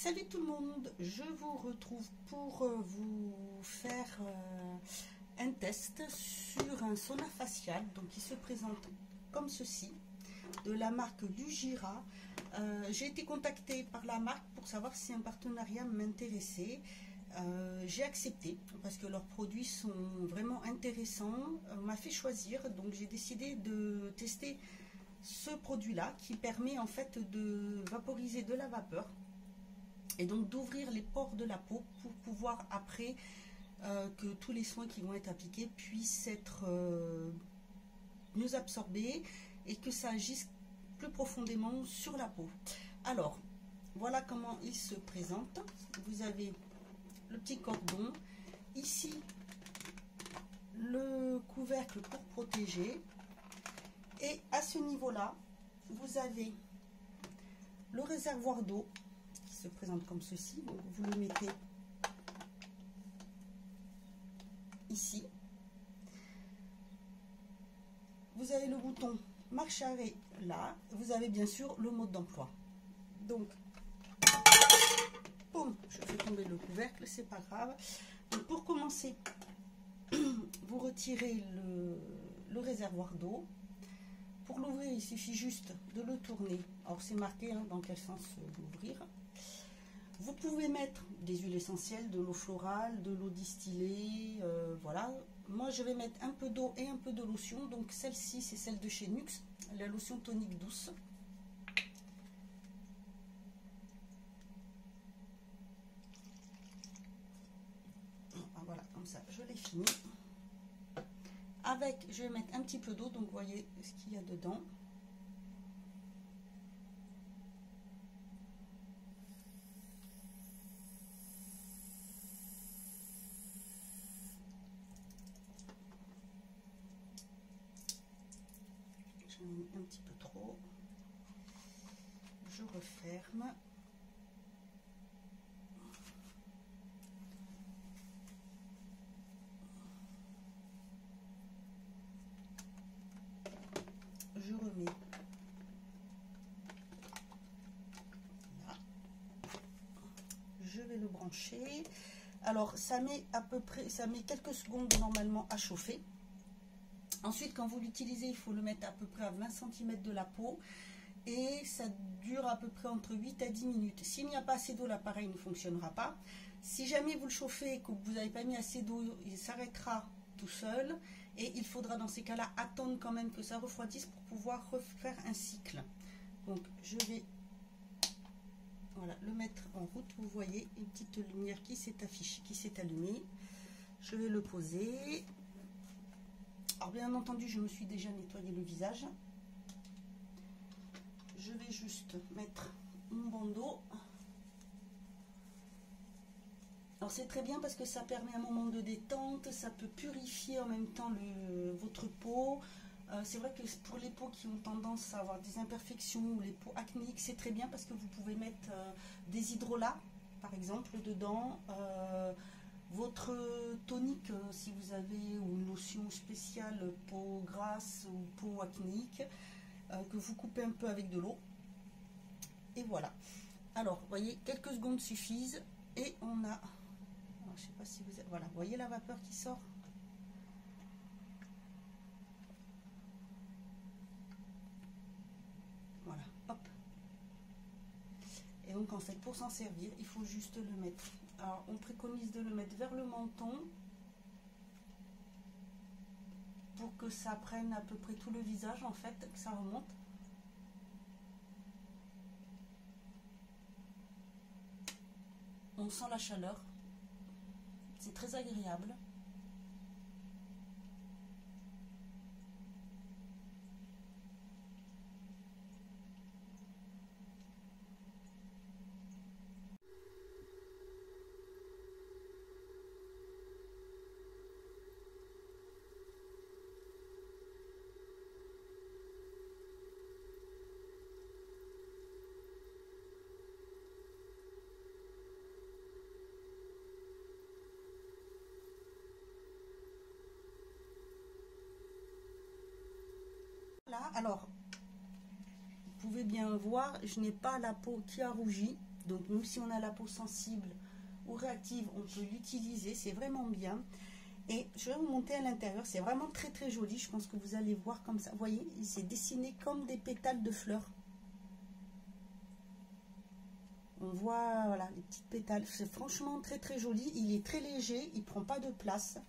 Salut tout le monde, je vous retrouve pour vous faire un test sur un sauna facial donc qui se présente comme ceci, de la marque Lugira. J'ai été contactée par la marque pour savoir si un partenariat m'intéressait. J'ai accepté parce que leurs produits sont vraiment intéressants. On m'a fait choisir, donc j'ai décidé de tester ce produit là qui permet en fait de vaporiser de la vapeur et donc d'ouvrir les pores de la peau pour pouvoir après que tous les soins qui vont être appliqués puissent être mieux absorbés et que ça agisse plus profondément sur la peau. Alors voilà comment il se présente. Vous avez le petit cordon, ici le couvercle pour protéger, et à ce niveau là vous avez le réservoir d'eau qui se présente comme ceci. Donc vous le mettez ici, vous avez le bouton marche arrêt là, vous avez bien sûr le mode d'emploi. Donc boum, je fais tomber le couvercle, c'est pas grave. Donc pour commencer, vous retirez le réservoir d'eau. Pour l'ouvrir, il suffit juste de le tourner. Alors c'est marqué dans quel sens l'ouvrir. Vous pouvez mettre des huiles essentielles, de l'eau florale, de l'eau distillée, voilà. Moi je vais mettre un peu d'eau et un peu de lotion. Donc celle-ci c'est celle de chez Nuxe, la lotion tonique douce. Voilà, comme ça je l'ai fini. Avec, je vais mettre un petit peu d'eau, donc vous voyez ce qu'il y a dedans. J'en ai mis un petit peu trop. Je referme. Je remets là. Je vais le brancher. Alors ça met à peu près, ça met quelques secondes normalement à chauffer. Ensuite quand vous l'utilisez, il faut le mettre à peu près à 20 cm de la peau et ça dure à peu près entre 8 à 10 minutes. S'il n'y a pas assez d'eau, l'appareil ne fonctionnera pas. Si jamais vous le chauffez et que vous n'avez pas mis assez d'eau, il s'arrêtera tout seul. Et il faudra dans ces cas-là attendre quand même que ça refroidisse pour pouvoir refaire un cycle. Donc je vais voilà, le mettre en route. Vous voyez une petite lumière qui s'est affichée, qui s'est allumée. Je vais le poser. Alors bien entendu, je me suis déjà nettoyé le visage. Je vais juste mettre mon bandeau. Alors c'est très bien parce que ça permet un moment de détente, ça peut purifier en même temps votre peau. C'est vrai que pour les peaux qui ont tendance à avoir des imperfections ou les peaux acnéiques, c'est très bien parce que vous pouvez mettre des hydrolats par exemple dedans, votre tonique si vous avez, ou une lotion spéciale peau grasse ou peau acnéique, que vous coupez un peu avec de l'eau. Et voilà. Alors vous voyez, quelques secondes suffisent et on a... Je sais pas si vous avez, voilà, vous voyez la vapeur qui sort. Voilà, hop. Et donc en fait, pour s'en servir, il faut juste le mettre. Alors on préconise de le mettre vers le menton pour que ça prenne à peu près tout le visage en fait, que ça remonte. On sent la chaleur. C'est très agréable. Là, alors, vous pouvez bien voir, je n'ai pas la peau qui a rougi, donc même si on a la peau sensible ou réactive, on peut l'utiliser, c'est vraiment bien. Et je vais vous montrer à l'intérieur, c'est vraiment très très joli, je pense que vous allez voir comme ça. Vous voyez, il s'est dessiné comme des pétales de fleurs. On voit, voilà, les petites pétales. C'est franchement très très joli. Il est très léger, il prend pas de place.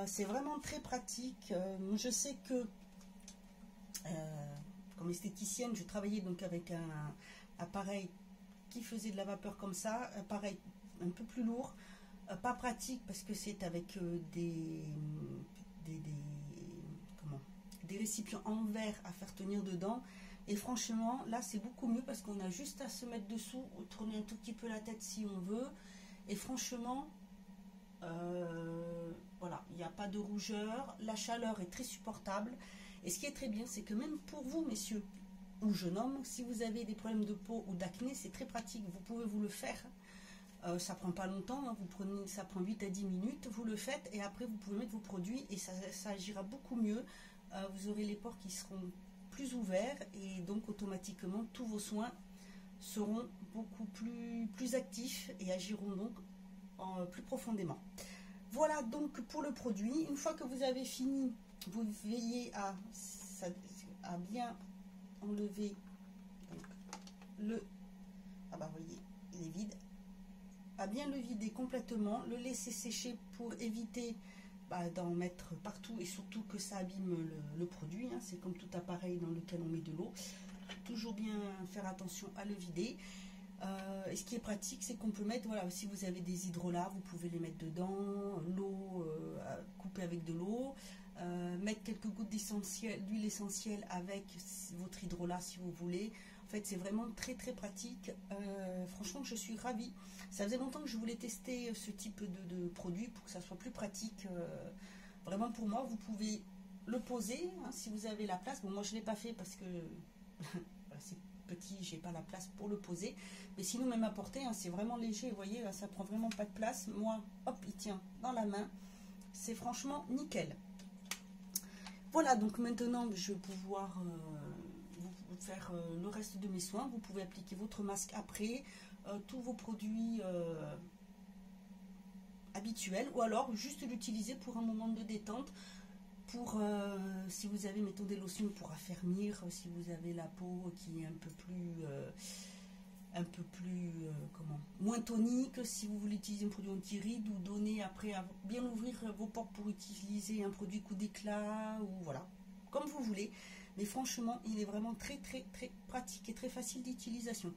C'est vraiment très pratique. Je sais que, comme esthéticienne, je travaillais donc avec un appareil qui faisait de la vapeur comme ça. Appareil un peu plus lourd. Pas pratique parce que c'est avec des récipients en verre à faire tenir dedans. Et franchement, là, c'est beaucoup mieux parce qu'on a juste à se mettre dessous, tourner un tout petit peu la tête si on veut. Et franchement, voilà, il n'y a pas de rougeur. La chaleur est très supportable. Et ce qui est très bien, c'est que même pour vous, messieurs ou jeunes hommes, si vous avez des problèmes de peau ou d'acné, c'est très pratique. Vous pouvez vous le faire. Ça prend pas longtemps, hein, ça prend 8 à 10 minutes, vous le faites et après vous pouvez mettre vos produits et ça agira beaucoup mieux. Vous aurez les pores qui seront plus ouverts et donc automatiquement tous vos soins seront beaucoup plus actifs et agiront donc plus profondément. Voilà donc pour le produit. Une fois que vous avez fini, vous veillez à bien enlever donc, vous voyez, il est vide. À bien le vider complètement, le laisser sécher pour éviter d'en mettre partout et surtout que ça abîme le produit. Hein. C'est comme tout appareil dans lequel on met de l'eau. Toujours bien faire attention à le vider. Et ce qui est pratique, c'est qu'on peut mettre, voilà, si vous avez des hydrolats, vous pouvez les mettre dedans, l'eau coupée avec de l'eau, mettre quelques gouttes d'huile essentielle avec votre hydrolat si vous voulez. En fait, c'est vraiment très très pratique. Franchement, je suis ravie. Ça faisait longtemps que je voulais tester ce type de produit pour que ça soit plus pratique. Vraiment pour moi, vous pouvez le poser hein, si vous avez la place. Bon, moi je ne l'ai pas fait parce que c'est petit, j'ai pas la place pour le poser. Mais sinon, même à porter, hein, c'est vraiment léger. Vous voyez, ça prend vraiment pas de place. Moi, hop, il tient dans la main. C'est franchement nickel. Voilà, donc maintenant, je vais pouvoir vous faire le reste de mes soins. Vous pouvez appliquer votre masque après, tous vos produits habituels, ou alors juste l'utiliser pour un moment de détente, pour si vous avez, mettons, des lotions pour affermir, si vous avez la peau qui est un peu plus moins tonique, si vous voulez utiliser un produit anti-rides ou donner après à bien ouvrir vos pores pour utiliser un produit coup d'éclat ou voilà, comme vous voulez. Mais franchement, il est vraiment très très très pratique et très facile d'utilisation.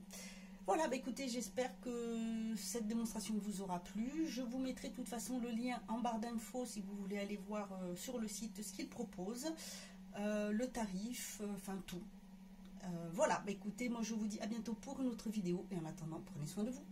Voilà, écoutez, j'espère que cette démonstration vous aura plu. Je vous mettrai de toute façon le lien en barre d'infos si vous voulez aller voir sur le site ce qu'il propose, le tarif, enfin tout. Voilà, écoutez, moi je vous dis à bientôt pour une autre vidéo et en attendant, prenez soin de vous.